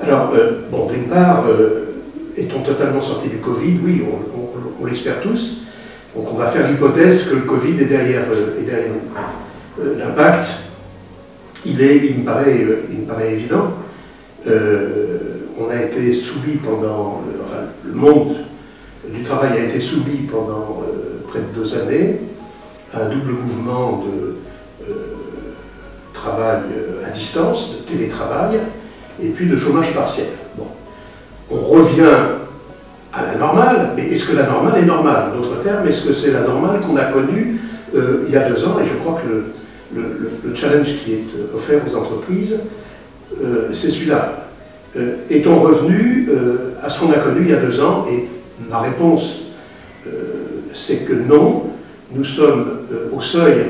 Alors, bon, d'une part, est-on totalement sorti du Covid? Oui, on l'espère tous. Donc on va faire l'hypothèse que le Covid est derrière nous. L'impact, il me paraît évident. On a été soumis pendant, enfin, le monde du travail a été soumis pendant près de 2 années à un double mouvement de travail à distance, de télétravail, et puis de chômage partiel. Bon. On revient à la normale, mais est-ce que la normale est normale? En d'autres termes, est-ce que c'est la normale qu'on a connue il y a 2 ans? Et je crois que le challenge qui est offert aux entreprises, c'est celui-là. Est-on revenu à ce qu'on a connu il y a 2 ans? Et ma réponse, c'est que non. Nous sommes au seuil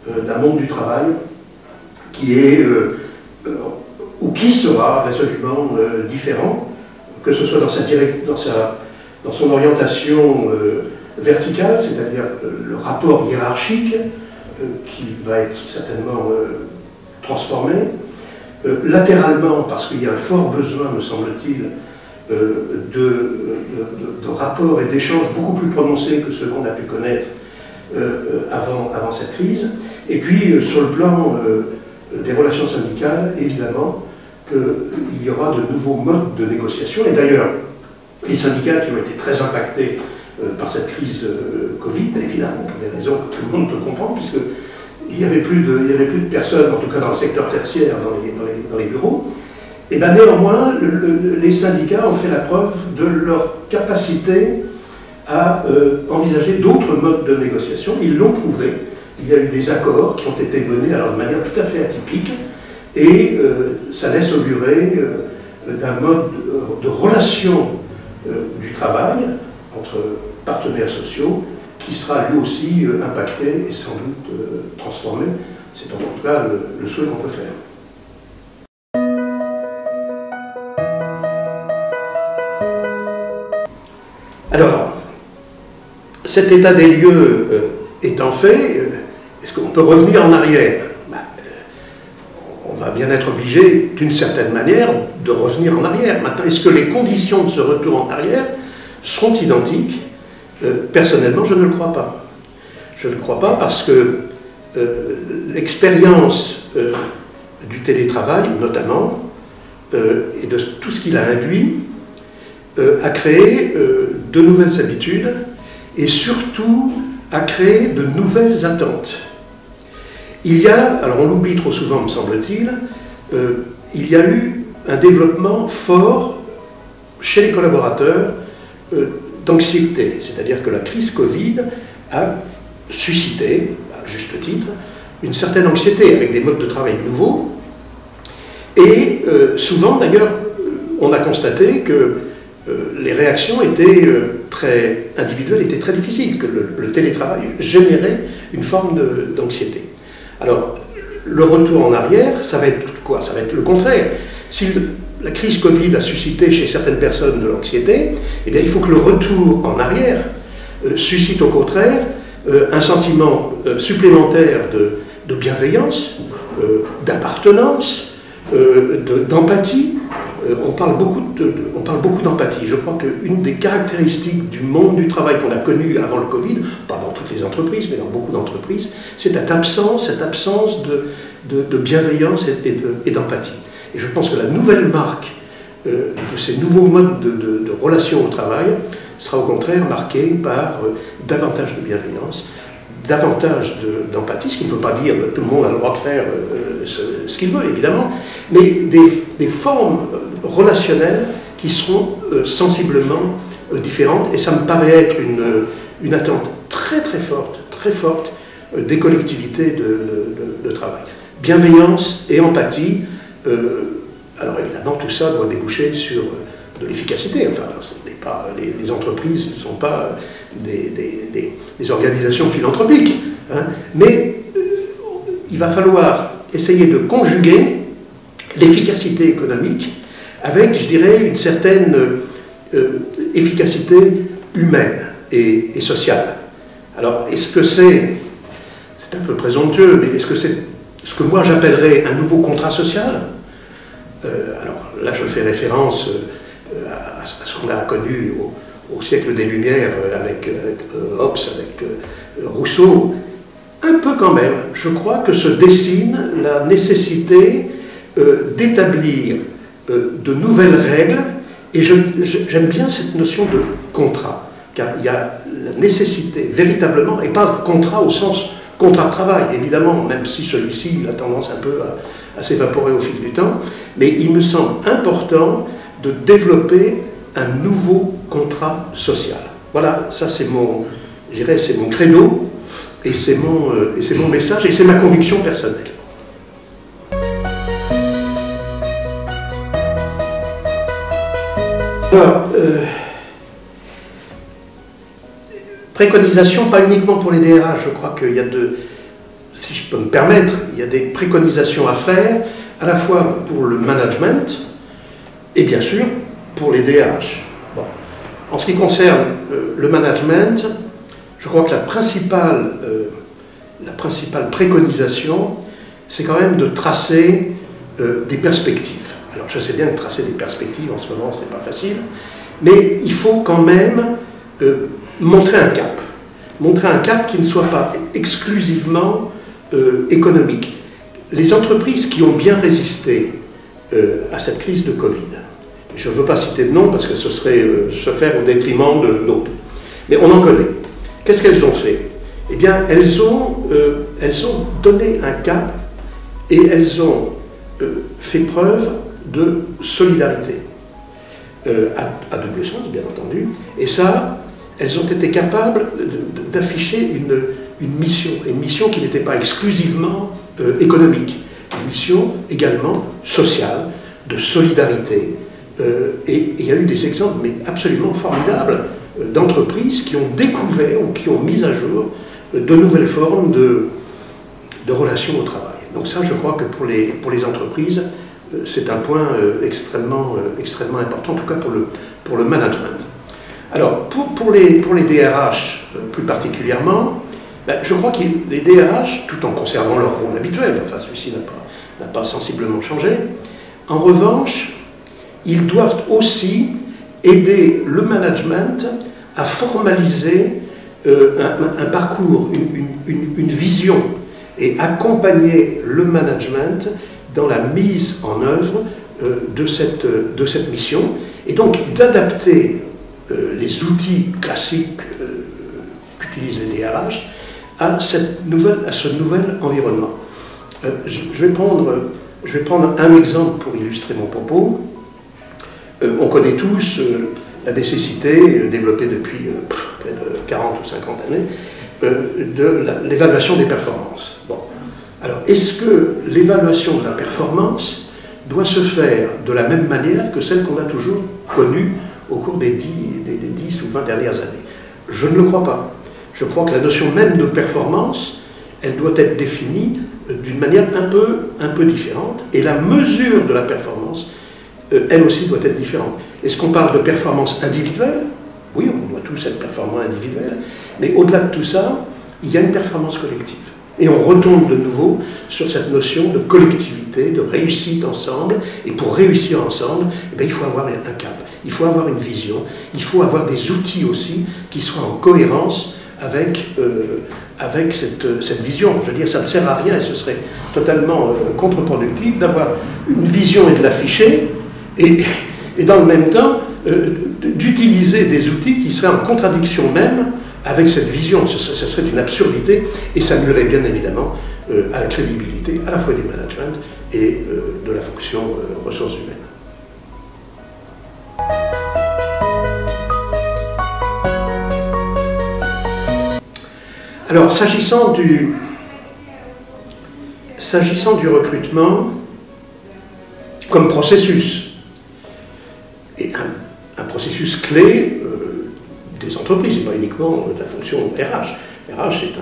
d'un monde du travail qui est, ou qui sera résolument différent, que ce soit dans son orientation verticale, c'est-à-dire le rapport hiérarchique, qui va être certainement transformé, latéralement, parce qu'il y a un fort besoin, me semble-t-il, de rapports et d'échanges beaucoup plus prononcés que ceux qu'on a pu connaître avant cette crise, et puis sur le plan des relations syndicales, évidemment, qu'il y aura de nouveaux modes de négociation, et d'ailleurs, les syndicats qui ont été très impactés par cette crise Covid, évidemment, pour des raisons que tout le monde peut comprendre, puisqu'il n'y avait plus de personnes, en tout cas dans le secteur tertiaire, dans les bureaux, et bien néanmoins, les syndicats ont fait la preuve de leur capacité à envisager d'autres modes de négociation. Ils l'ont prouvé. Il y a eu des accords qui ont été menés alors, de manière tout à fait atypique, et ça laisse augurer d'un mode de relation du travail entre partenaires sociaux qui sera lui aussi impacté et sans doute transformé. C'est en tout cas le souhait qu'on peut faire. Alors, cet état des lieux étant fait, est-ce qu'on peut revenir en arrière? On va bien être obligé, d'une certaine manière, de revenir en arrière. Maintenant, est-ce que les conditions de ce retour en arrière seront identiques? Personnellement, je ne le crois pas. Je ne le crois pas parce que l'expérience du télétravail, notamment, et de tout ce qu'il a induit, a créé de nouvelles habitudes et surtout a créé de nouvelles attentes. Il y a, alors on l'oublie trop souvent me semble-t-il, il y a eu un développement fort chez les collaborateurs d'anxiété, c'est-à-dire que la crise Covid a suscité, à juste titre, une certaine anxiété avec des modes de travail nouveaux et souvent d'ailleurs on a constaté que les réactions étaient très individuelles, étaient très difficiles, que le télétravail générait une forme d'anxiété. Alors, le retour en arrière, ça va être quoi? Ça va être le contraire. Si la crise Covid a suscité chez certaines personnes de l'anxiété, eh bien, il faut que le retour en arrière suscite au contraire un sentiment supplémentaire de bienveillance, d'appartenance, d'empathie. On parle beaucoup d'empathie. Je crois qu'une des caractéristiques du monde du travail qu'on a connu avant le Covid, pas dans toutes les entreprises, mais dans beaucoup d'entreprises, c'est cette absence de bienveillance et d'empathie. Et je pense que la nouvelle marque de ces nouveaux modes de relation au travail sera au contraire marquée par davantage de bienveillance, davantage d'empathie, ce qui ne veut pas dire que tout le monde a le droit de faire ce qu'il veut, évidemment, mais des formes relationnelles qui seront sensiblement différentes, et ça me paraît être une attente très forte des collectivités de travail. Bienveillance et empathie, alors évidemment tout ça doit déboucher sur de l'efficacité, enfin les entreprises ne sont pas des organisations philanthropiques, hein, mais il va falloir essayer de conjuguer l'efficacité économique avec, je dirais, une certaine efficacité humaine et sociale. Alors, est-ce que c'est un peu présomptueux, mais est-ce que c'est ce que moi j'appellerais un nouveau contrat social? Alors là, je fais référence à ce qu'on a connu au siècle des Lumières avec Hobbes, avec Rousseau. Un peu quand même, je crois que se dessine la nécessité d'établir de nouvelles règles, et j'aime bien cette notion de contrat, car il y a la nécessité véritablement, et pas contrat au sens contrat de travail, évidemment, même si celui-ci a tendance un peu à s'évaporer au fil du temps, mais il me semble important de développer un nouveau contrat social. Voilà, ça c'est mon, je dirais, c'est mon credo, et c'est mon message, et c'est ma conviction personnelle. Alors, préconisation, pas uniquement pour les DRH, je crois qu'il y a si je peux me permettre, il y a des préconisations à faire, à la fois pour le management, et bien sûr, pour les DRH. Bon. En ce qui concerne le management, je crois que la principale préconisation, c'est quand même de tracer des perspectives. Alors je sais bien que tracer des perspectives en ce moment, c'est pas facile, mais il faut quand même montrer un cap. Montrer un cap qui ne soit pas exclusivement économique. Les entreprises qui ont bien résisté à cette crise de Covid, je ne veux pas citer de nom parce que ce serait se faire au détriment de d'autres, mais on en connaît. Qu'est-ce qu'elles ont fait? Eh bien, elles ont donné un cap et elles ont fait preuve de solidarité, à double sens, bien entendu, et ça, elles ont été capables d'afficher une mission qui n'était pas exclusivement économique, une mission également sociale, de solidarité, et il y a eu des exemples mais absolument formidables d'entreprises qui ont découvert ou qui ont mis à jour de nouvelles formes de relations au travail. Donc ça, je crois que pour les entreprises, c'est un point extrêmement important, en tout cas pour le management. Alors, pour les DRH plus particulièrement, ben, je crois que les DRH, tout en conservant leur rôle habituel, enfin celui-ci n'a pas sensiblement changé, en revanche, ils doivent aussi aider le management à formaliser un parcours, une vision, et accompagner le management dans la mise en œuvre de cette mission, et donc d'adapter les outils classiques qu'utilisent les DRH à ce nouvel environnement. Je vais prendre un exemple pour illustrer mon propos. On connaît tous la nécessité, développée depuis près de 40 ou 50 années, de l'évaluation des performances. Bon. Alors, est-ce que l'évaluation de la performance doit se faire de la même manière que celle qu'on a toujours connue au cours des 10 ou 20 dernières années? Je ne le crois pas. Je crois que la notion même de performance, elle doit être définie d'une manière un peu différente, et la mesure de la performance, elle aussi doit être différente. Est-ce qu'on parle de performance individuelle? Oui, on doit tous être performants individuels, mais au-delà de tout ça, il y a une performance collective. Et on retombe de nouveau sur cette notion de collectivité, de réussite ensemble, et pour réussir ensemble, eh bien, il faut avoir un cap, il faut avoir une vision, il faut avoir des outils aussi qui soient en cohérence avec cette vision. Je veux dire, ça ne sert à rien et ce serait totalement contre-productif d'avoir une vision et de l'afficher, et dans le même temps, d'utiliser des outils qui seraient en contradiction même avec cette vision. Ce serait une absurdité et ça nuirait bien évidemment à la crédibilité à la fois du management et de la fonction ressources humaines. Alors, s'agissant du recrutement comme processus, et un processus clé des entreprises, et pas uniquement de la fonction RH. RH est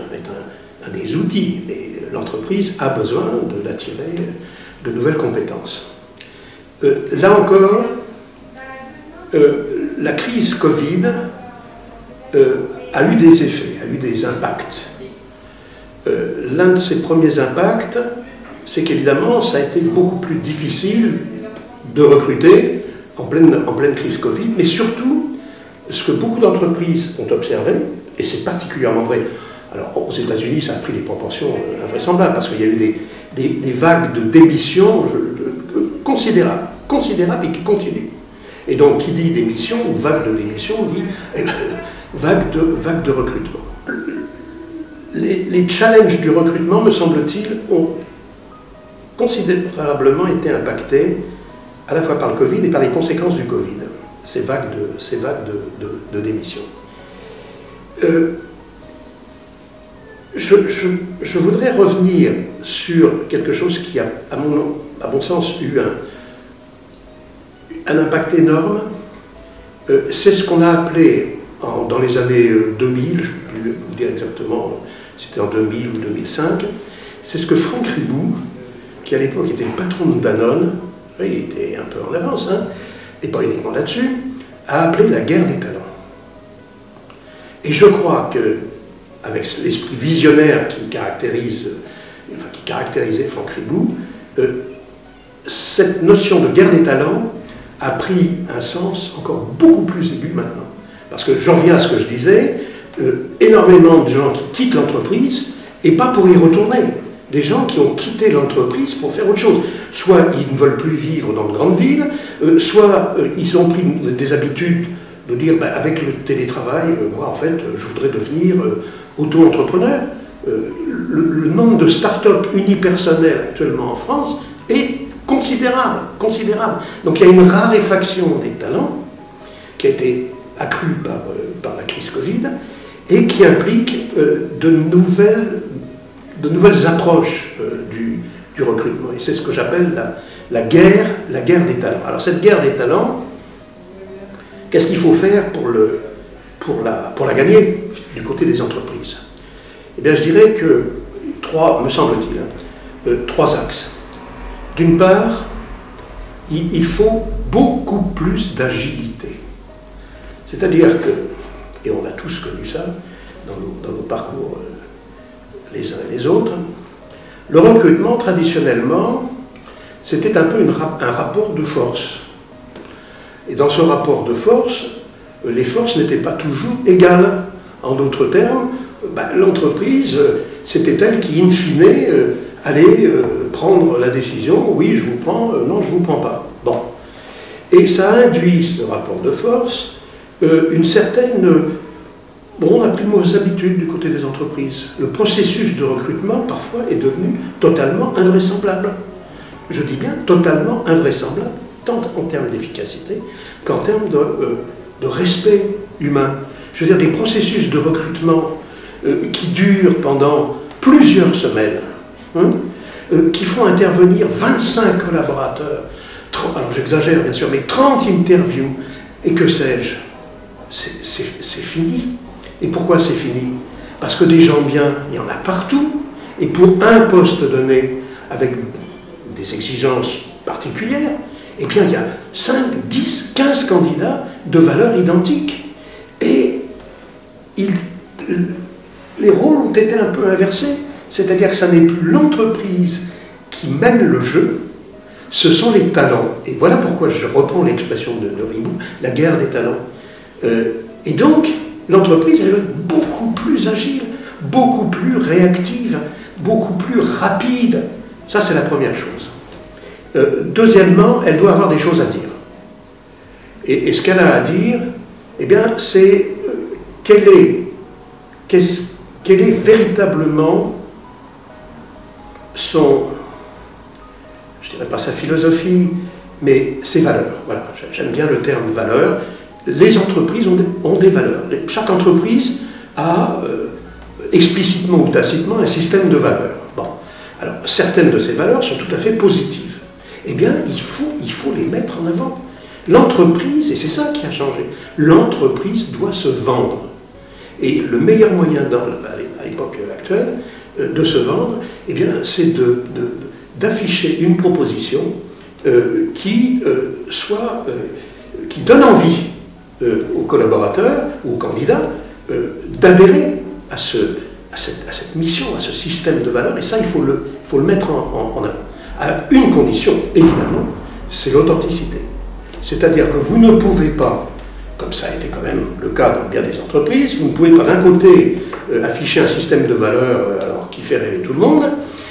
un des outils, mais l'entreprise a besoin d'attirer de nouvelles compétences. Là encore, la crise Covid a eu des effets, a eu des impacts. L'un de ces premiers impacts, c'est qu'évidemment, ça a été beaucoup plus difficile de recruter en pleine crise Covid, mais surtout, ce que beaucoup d'entreprises ont observé, et c'est particulièrement vrai, alors aux États-Unis ça a pris des proportions invraisemblables, parce qu'il y a eu des vagues de démissions considérables et qui continuent. Et donc qui dit démission ou vague de démission dit vague de recrutement. Les challenges du recrutement, me semble-t-il, ont considérablement été impactés à la fois par le Covid et par les conséquences du Covid, ces vagues de démission. Je voudrais revenir sur quelque chose qui a, à mon sens, eu un impact énorme. C'est ce qu'on a appelé, dans les années 2000, je ne peux plus vous dire exactement, c'était en 2000 ou 2005, c'est ce que Franck Ribou, qui à l'époque était le patron de Danone, il était un peu en avance, hein, et pas uniquement là-dessus, a appelé la guerre des talents. Et je crois que, avec l'esprit visionnaire qui caractérisait Franck Ribou, cette notion de guerre des talents a pris un sens encore beaucoup plus aigu maintenant. Parce que j'en reviens à ce que je disais, énormément de gens qui quittent l'entreprise, et pas pour y retourner. Des gens qui ont quitté l'entreprise pour faire autre chose. Soit ils ne veulent plus vivre dans de grandes villes, soit ils ont pris des habitudes de dire, avec le télétravail, moi en fait, je voudrais devenir auto-entrepreneur. Le nombre de start-up unipersonnelles actuellement en France est considérable. Donc il y a une raréfaction des talents qui a été accrue par la crise Covid et qui implique de nouvelles approches du recrutement. Et c'est ce que j'appelle la guerre des talents. Alors cette guerre des talents, qu'est-ce qu'il faut faire pour la gagner du côté des entreprises? Eh bien, je dirais que me semble-t-il, trois axes. D'une part, il faut beaucoup plus d'agilité. C'est-à-dire que, et on a tous connu ça dans nos parcours les uns et les autres, le recrutement, traditionnellement, c'était un peu un rapport de force. Et dans ce rapport de force, les forces n'étaient pas toujours égales. En d'autres termes, l'entreprise, c'était elle qui, in fine, allait prendre la décision, oui, je vous prends, non, je ne vous prends pas. Bon. Et ça induit, ce rapport de force, une certaine... Bon, on a pris de mauvaises habitudes du côté des entreprises. Le processus de recrutement, parfois, est devenu totalement invraisemblable. Je dis bien totalement invraisemblable, tant en termes d'efficacité qu'en termes de respect humain. Je veux dire, des processus de recrutement qui durent pendant plusieurs semaines, qui font intervenir 25 collaborateurs, 30, alors j'exagère bien sûr, mais 30 interviews, et que sais-je, c'est fini. Et pourquoi c'est fini? Parce que des gens bien, il y en a partout, et pour un poste donné, avec des exigences particulières, eh bien il y a 5, 10, 15 candidats de valeur identique. Et les rôles ont été un peu inversés, c'est-à-dire que ça n'est plus l'entreprise qui mène le jeu, ce sont les talents. Et voilà pourquoi je reprends l'expression de Ribou, la guerre des talents. Et donc, l'entreprise, elle est beaucoup plus agile, beaucoup plus réactive, beaucoup plus rapide. Ça, c'est la première chose. Deuxièmement, elle doit avoir des choses à dire. Et ce qu'elle a à dire, eh bien, c'est quelle est véritablement son, je ne dirais pas sa philosophie, mais ses valeurs. Voilà, j'aime bien le terme valeur. Les entreprises ont des valeurs. Chaque entreprise a explicitement ou tacitement un système de valeurs. Bon. Alors, certaines de ces valeurs sont tout à fait positives. Eh bien, il faut les mettre en avant. L'entreprise, et c'est ça qui a changé, l'entreprise doit se vendre. Et le meilleur moyen à l'époque actuelle de se vendre, eh bien, c'est d'afficher une proposition qui donne envie aux collaborateurs ou aux candidats d'adhérer à cette mission, à ce système de valeurs, et ça, il faut le mettre en avant. À une condition, évidemment, c'est l'authenticité. C'est-à-dire que vous ne pouvez pas, comme ça a été quand même le cas dans bien des entreprises, vous ne pouvez pas d'un côté afficher un système de valeurs alors, qui fait rêver tout le monde,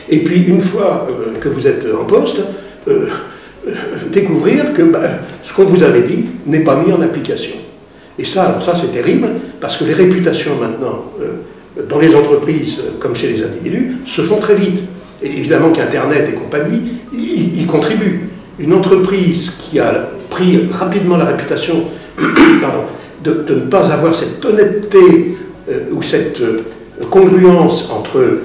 et puis une fois que vous êtes en poste, découvrir que ce qu'on vous avait dit n'est pas mis en application. Et ça, alors ça c'est terrible, parce que les réputations maintenant, dans les entreprises comme chez les individus, se font très vite. Et évidemment qu'Internet et compagnie y contribuent. Une entreprise qui a pris rapidement la réputation pardon, de ne pas avoir cette honnêteté ou cette congruence entre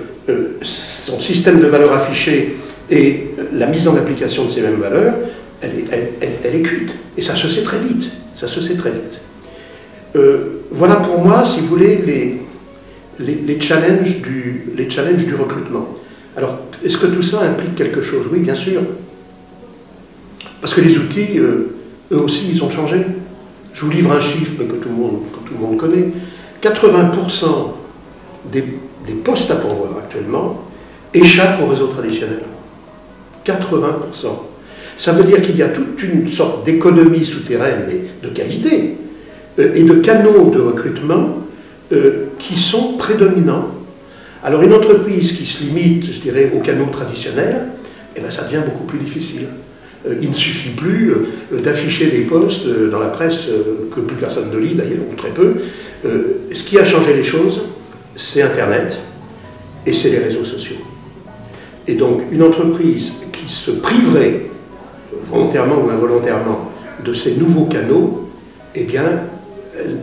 son système de valeurs affichées et la mise en application de ces mêmes valeurs, elle est cuite. Et ça se sait très vite. Ça se sait très vite. Voilà pour moi, si vous voulez, les challenges du recrutement. Alors, est-ce que tout ça implique quelque chose? Oui, bien sûr. Parce que les outils, eux aussi, ils ont changé. Je vous livre un chiffre que tout le monde connaît. 80% des postes à pourvoir actuellement échappent au réseau traditionnel. 80%. Ça veut dire qu'il y a toute une sorte d'économie souterraine, mais de qualité, et de canaux de recrutement qui sont prédominants. Alors une entreprise qui se limite, je dirais, aux canaux traditionnels, eh bien, ça devient beaucoup plus difficile. Il ne suffit plus d'afficher des postes dans la presse que plus personne ne lit d'ailleurs, ou très peu. Ce qui a changé les choses, c'est Internet et c'est les réseaux sociaux. Et donc une entreprise qui se priverait, volontairement ou involontairement, de ces nouveaux canaux, eh bien,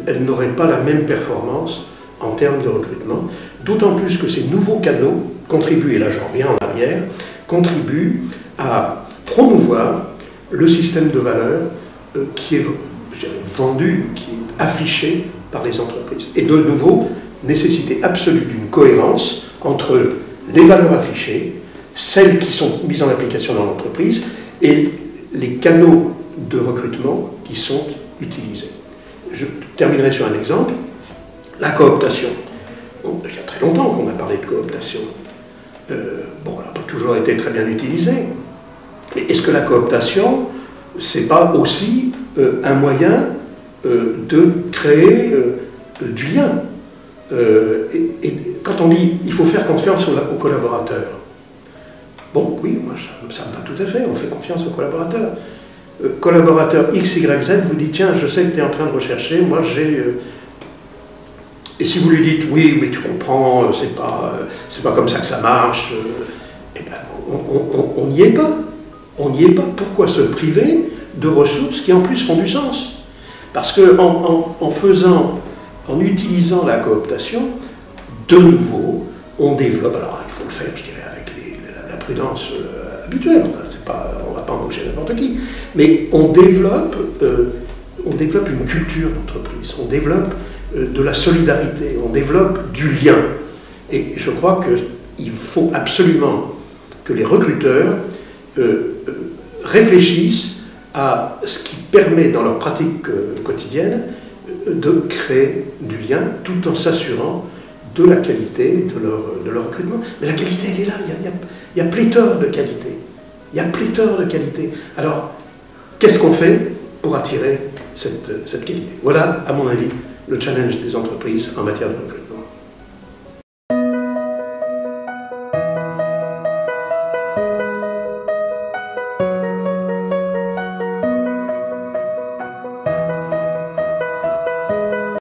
elle n'aurait pas la même performance en termes de recrutement, d'autant plus que ces nouveaux canaux contribuent, et là j'en reviens en arrière, contribuent à promouvoir le système de valeurs qui est, je dirais, vendu, qui est affiché par les entreprises. Et de nouveau, nécessité absolue d'une cohérence entre les valeurs affichées, celles qui sont mises en application dans l'entreprise, et les canaux de recrutement qui sont utilisés. Je terminerai sur un exemple, la cooptation. Bon, il y a très longtemps qu'on a parlé de cooptation. Bon, elle n'a pas toujours été très bien utilisée. Mais est-ce que la cooptation, c'est pas aussi un moyen de créer du lien et quand on dit il faut faire confiance aux collaborateurs, bon, oui, moi ça me va tout à fait, on fait confiance aux collaborateurs. Collaborateur X, Y, Z vous dit tiens, je sais que tu es en train de rechercher, moi j'ai. Et si vous lui dites oui, mais tu comprends, c'est pas comme ça que ça marche, eh ben, on n'y est pas. On n'y est pas. Pourquoi se priver de ressources qui en plus font du sens? Parce que en utilisant la cooptation, de nouveau, on développe, alors il faut le faire, je dirais, avec la prudence habituelle, on ne va pas embaucher n'importe qui, mais on développe une culture d'entreprise, on développe de la solidarité, on développe du lien. Et je crois qu'il faut absolument que les recruteurs réfléchissent à ce qui permet dans leur pratique quotidienne de créer du lien tout en s'assurant de la qualité de leur recrutement. Mais la qualité, elle est là, il y a pléthore de qualité. Il y a pléthore de qualité. Alors, qu'est-ce qu'on fait pour attirer cette qualité? Voilà, à mon avis, le challenge des entreprises en matière de recrutement.